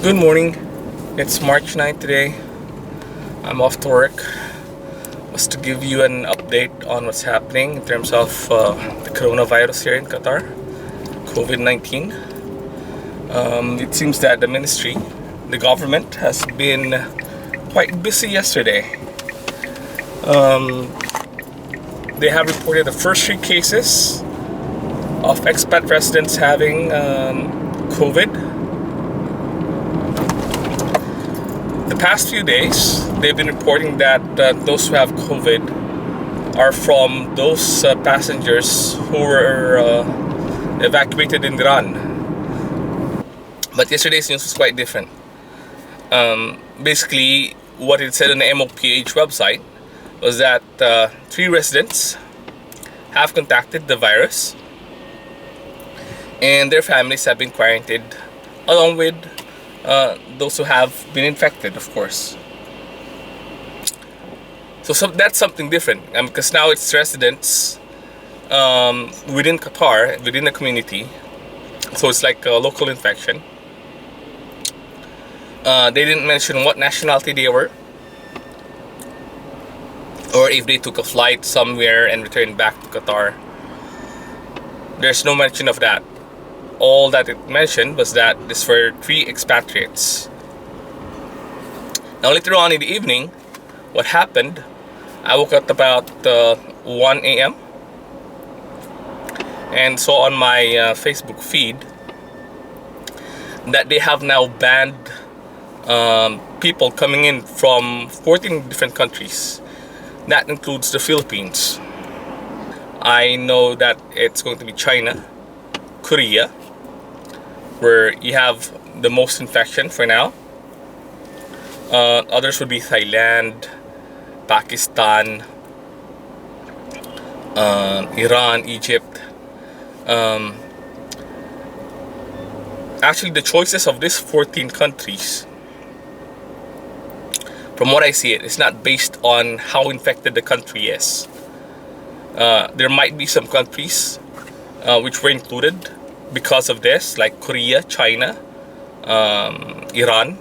Good morning. It's March 9th today. I'm off to work. Was to give you an update on what's happening in terms of the coronavirus here in Qatar, COVID-19. It seems that the government has been quite busy yesterday. They have reported the first 3 cases of expat residents having COVID. The past few days, they've been reporting that those who have COVID are from those passengers who were evacuated in Iran. But yesterday's news was quite different. Basically, what it said on the MOPH website was that 3 residents have contacted the virus and their families have been quarantined along with those who have been infected, of course. So that's something different because now it's residents within Qatar, within the community. So it's like a local infection. They didn't mention what nationality they were, or if they took a flight somewhere and returned back to Qatar. There's no mention of that. All that it mentioned was that this were 3 expatriates. Now later on in the evening, what happened, I woke up about 1 a.m. and saw on my Facebook feed that they have now banned people coming in from 14 different countries. That includes the Philippines. I know that it's going to be China, Korea, where you have the most infection for now. Others would be Thailand, Pakistan, Iran, Egypt. Actually, the choices of these 14 countries, from what I see it's not based on how infected the country is. There might be some countries which were included because of this, like Korea, China, Iran.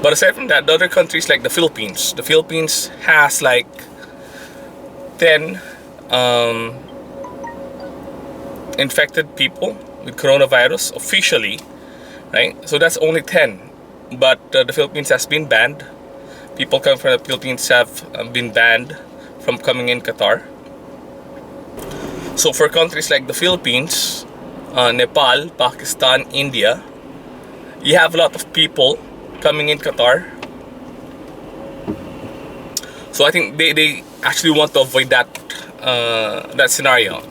But aside from that, the other countries like the Philippines has like 10 infected people with coronavirus officially, right? So that's only 10, but the Philippines has been banned. People coming from the Philippines have been banned from coming in Qatar. So for countries like the Philippines, Nepal, Pakistan, India, you have a lot of people coming in Qatar. So I think they actually want to avoid that scenario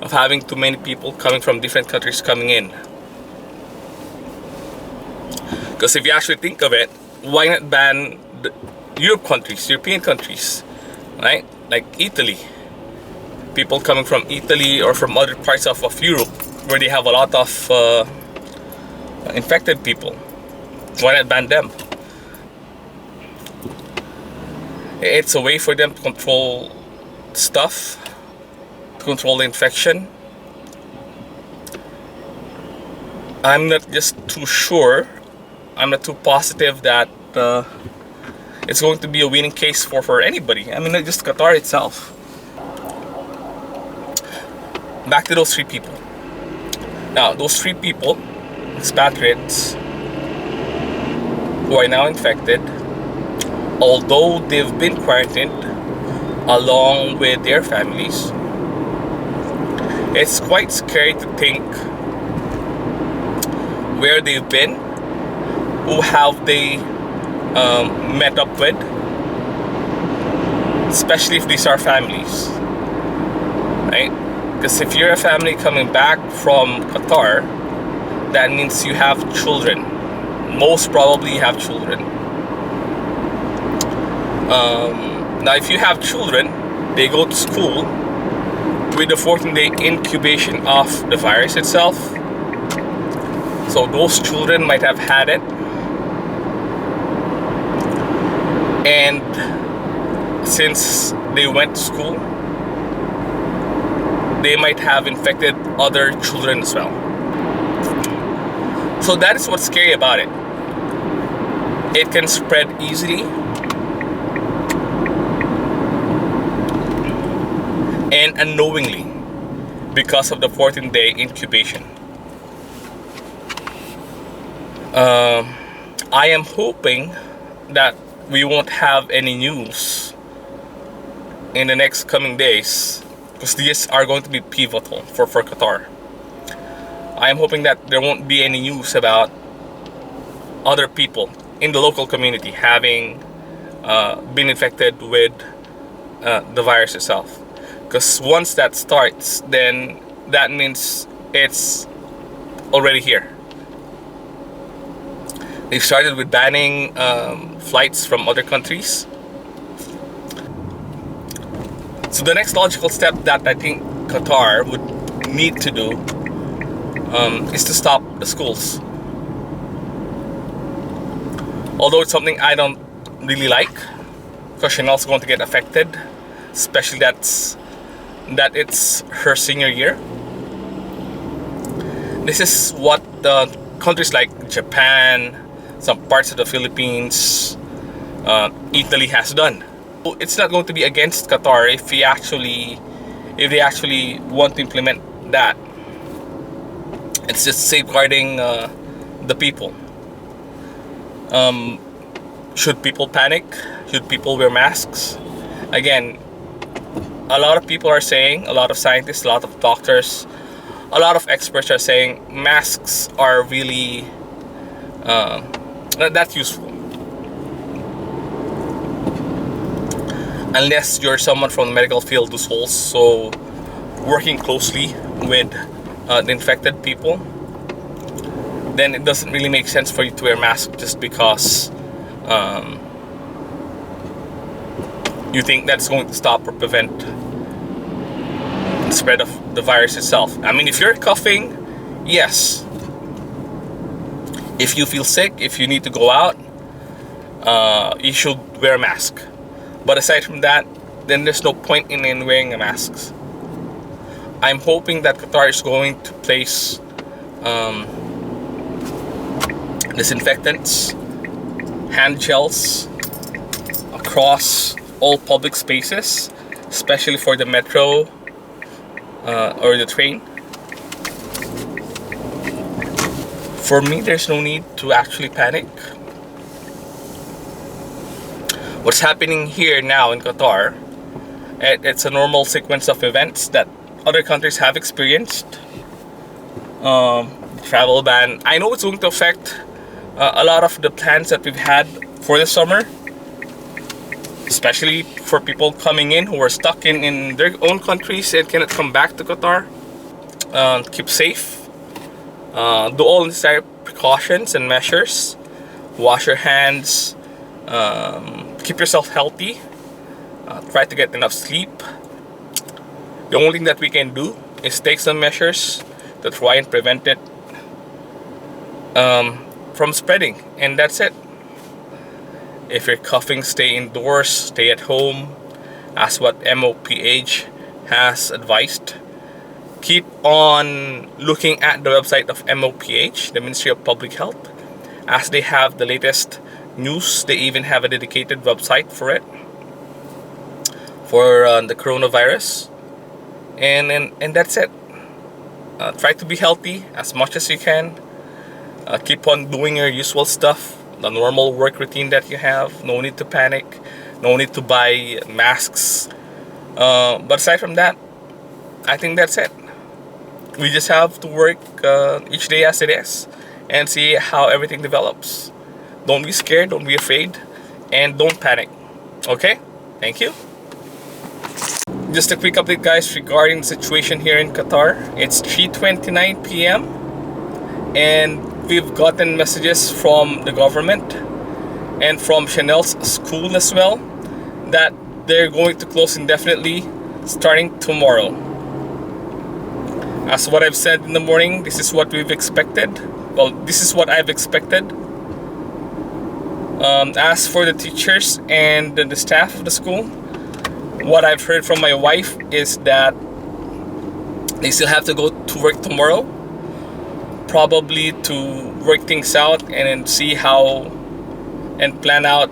of having too many people coming from different countries coming in. Because if you actually think of it, why not ban the European countries, right? Like Italy. People coming from Italy or from other parts of Europe where they have a lot of infected people. Why not ban them? It's a way for them to control stuff, to control the infection. I'm not just too sure, I'm not too positive that it's going to be a winning case for anybody. I mean, not just Qatar itself. Back to those 3 people. Now, those 3 people, expatriates, who are now infected, although they've been quarantined along with their families, it's quite scary to think where they've been, who have they met up with, especially if these are families, right? Because if you're a family coming back from Qatar, that means you have children. Most probably you have children. Now if you have children, they go to school with the 14-day incubation of the virus itself. So those children might have had it. And since they went to school, they might have infected other children as well. So that is what's scary about it. It can spread easily, and unknowingly, because of the 14-day incubation. I am hoping that we won't have any news in the next coming days, because these are going to be pivotal for Qatar. I am hoping that there won't be any news about other people in the local community having been infected with the virus itself. Because once that starts, then that means it's already here. They started with banning flights from other countries. So the next logical step that I think Qatar would need to do is to stop the schools. Although it's something I don't really like, because Chanel's going to get affected, especially that it's her senior year. This is what countries like Japan, some parts of the Philippines, Italy has done. It's not going to be against Qatar if they actually want to implement that. It's just safeguarding the people. Should people panic? Should people wear masks? Again, a lot of people are saying, a lot of scientists, a lot of doctors, a lot of experts are saying masks are really that's useful. Unless you're someone from the medical field who's also working closely with the infected people, then it doesn't really make sense for you to wear a mask just because you think that's going to stop or prevent the spread of the virus itself. I mean, if you're coughing, yes. If you feel sick, if you need to go out, you should wear a mask. But aside from that, then there's no point in wearing a mask. I'm hoping that Qatar is going to place disinfectants, hand gels across all public spaces, especially for the metro or the train. For me, there's no need to actually panic. What's happening here now in Qatar, it's a normal sequence of events that other countries have experienced. Travel ban. I know it's going to affect a lot of the plans that we've had for the summer, especially for people coming in who are stuck in their own countries and cannot come back to Qatar. Keep safe. Do all necessary precautions and measures. Wash your hands. Keep yourself healthy. Try to get enough sleep. The only thing that we can do is take some measures to try and prevent it from spreading, and that's it. If you're coughing, stay indoors, stay at home, as what MOPH has advised. Keep on looking at the website of MOPH, the Ministry of Public Health, as they have the latest news. They even have a dedicated website for it, for the coronavirus, and that's it. Try to be healthy as much as you can. Keep on doing your usual stuff, the normal work routine that you have. No need to panic, no need to buy masks, but aside from that, I think that's it. We just have to work each day as it is and see how everything develops. Don't be scared, don't be afraid, and don't panic. Okay? Thank you. Just a quick update, guys, regarding the situation here in Qatar. It's 3:29 p.m. and we've gotten messages from the government and from Chanel's school as well that they're going to close indefinitely starting tomorrow. As what I've said in the morning, this is what we've expected. Well, this is what I've expected. As for the teachers and the staff of the school, what I've heard from my wife is that They still have to go to work tomorrow, probably to work things out and then see how and plan out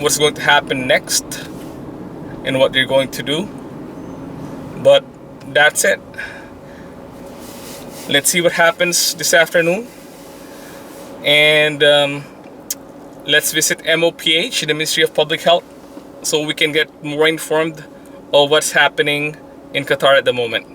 what's going to happen next and what they're going to do. But that's it. Let's see what happens this afternoon. And let's visit MOPH, the Ministry of Public Health, so we can get more informed of what's happening in Qatar at the moment.